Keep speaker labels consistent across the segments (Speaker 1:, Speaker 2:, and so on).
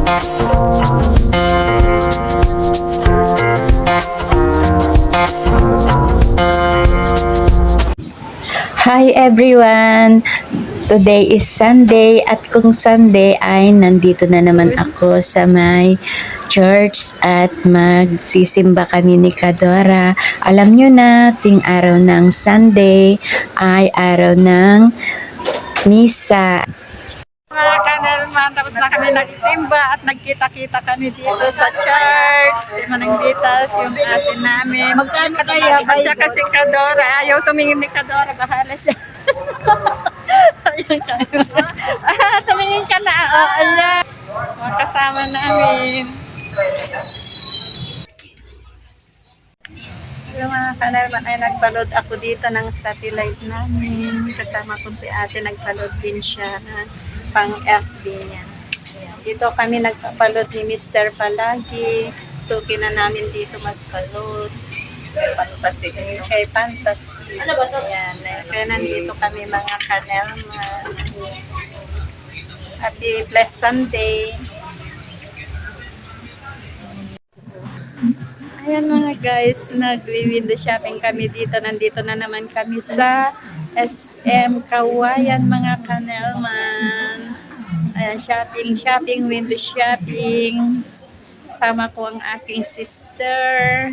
Speaker 1: Hi everyone! Today is Sunday at kung Sunday ay nandito na naman ako sa may church at magsisimba kami ni Kadora. Alam nyo na, ting araw ng Sunday ay araw ng misa.
Speaker 2: Mga kanelman, tapos na kami nagsimba at nagkita-kita kami dito sa church. Si Manang Vitas, yung ate namin. Magkano kaya? At saka si Kadora. Ayaw tumingin ni Kadora. Bahala siya. Ayan kayo. Tumingin ka na. Ayan. Mga kasama namin. Yung mga kanelman ay nagbalod ako dito ng satellite namin. Kasama ko si ate, nagbalod din siya na pang FB niya. Ayan. Dito kami nagpapalod ni Mr. palagi. So, kina namin dito magpalod. Kay Fantasy. Ayan. Kaya nandito kami mga kanelman. Happy blessed Sunday. Ayan mga guys, nag-window shopping kami dito. Nandito na naman kami sa SM Kawayan mga kanelman. Ayan, shopping, window shopping. Kasama ko ang aking sister.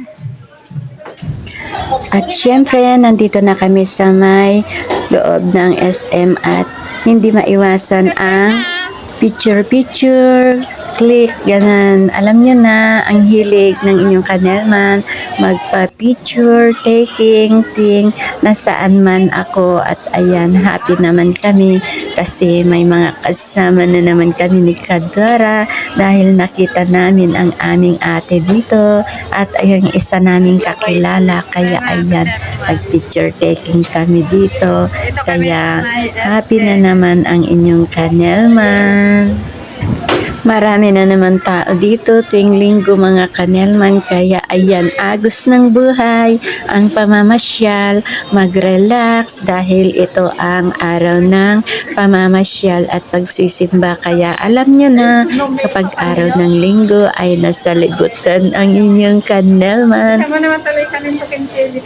Speaker 1: At syempre, nandito na kami sa may loob ng SM at hindi maiwasan ang picture, click, ganun. Alam nyo na, ang hilig ng inyong kanelman, magpa-picture, taking, nasaan man ako. At ayan, happy naman kami kasi may mga kasama na naman kami ni Kadora dahil nakita namin ang aming ate dito at ayang isa naming kakilala. Kaya ayan, nag-picture taking kami dito. Kaya happy na naman ang inyong kanelman. Marami na naman tao dito tuwing linggo mga kanelman, kaya ayan, agos ng buhay ang pamamasyal, mag-relax dahil ito ang araw ng pamamasyal at pagsisimba. Kaya alam nyo na, kapag araw ng linggo ay nasa libutan ang inyong kanelman.
Speaker 2: Kama naman tuloy kami sa Kenjilit.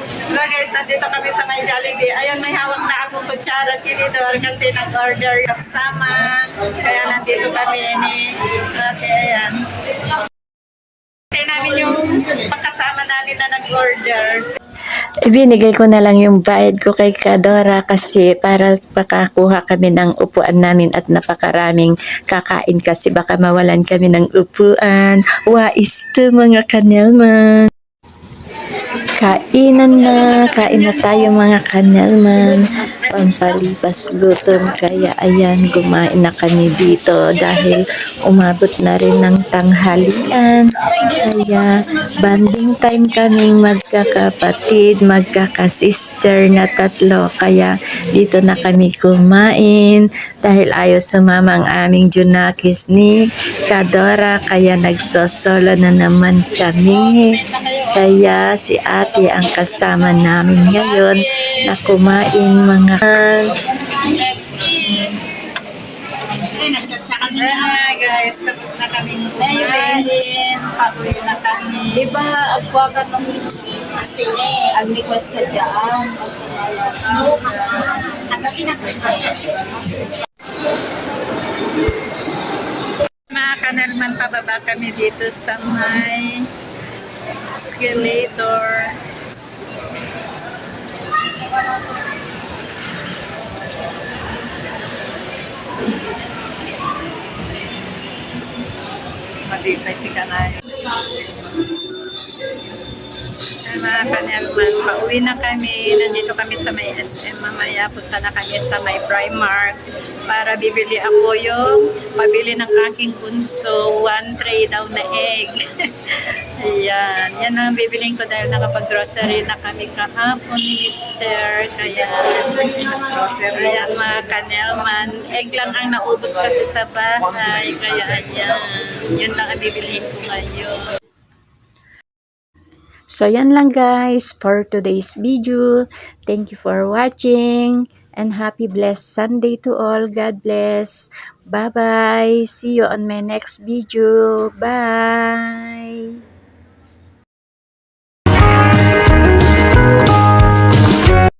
Speaker 2: So guys, nandito kami sa may Jollibee. Ayun, may hawak na akong kutsara tinidor kasi nag-order kasama. Kaya nandito kami ni ate. Ayan. Kaya namin yung pagkasama namin na nag-order.
Speaker 1: Ibinigay ko na lang yung bayad ko kay Kadora kasi para makakuha kami ng upuan namin at napakaraming kakain kasi baka mawalan kami ng upuan. Wais to mga kanelman. Kain na tayo mga kanelman, pampalipas gutom. Kaya ayan, kumain na kami dito dahil umabot na rin ng tanghalian. Kaya banding time kaming magkakapatid, magkakasister na tatlo. Kaya dito na kami kumain dahil ayaw sumama ang aming Junakis ni Kadora. Kaya nagsosolo na naman kami. Kaya si ate ang kasama namin ngayon na kumain mga
Speaker 2: guys, tapos na kami kumain. Pauwi na kami.
Speaker 3: Diba, agwa ka ng ang request ka dyan.
Speaker 2: Mga kanelman, pababa kami dito sa may escalator. Madisay si Kanay. Ay, mga kanelman, pauwi na kami. Nandito kami sa may SM. Mamaya punta na kami sa may Primark para bibili ako yung pabili ng aking bunso. 1 tray daw na egg. Ayan. Yan ang bibiling ko dahil nakapag-grocery na kami kahapon ni Mr. Kaya, ayan mga kanelman. Egg lang ang naubos kasi sa bahay. Kaya ayan. Yun lang ang bibilihin ko ngayon.
Speaker 1: So yan lang guys for today's video. Thank you for watching And happy blessed Sunday to all. God bless. Bye-bye. See you on my next video. Bye.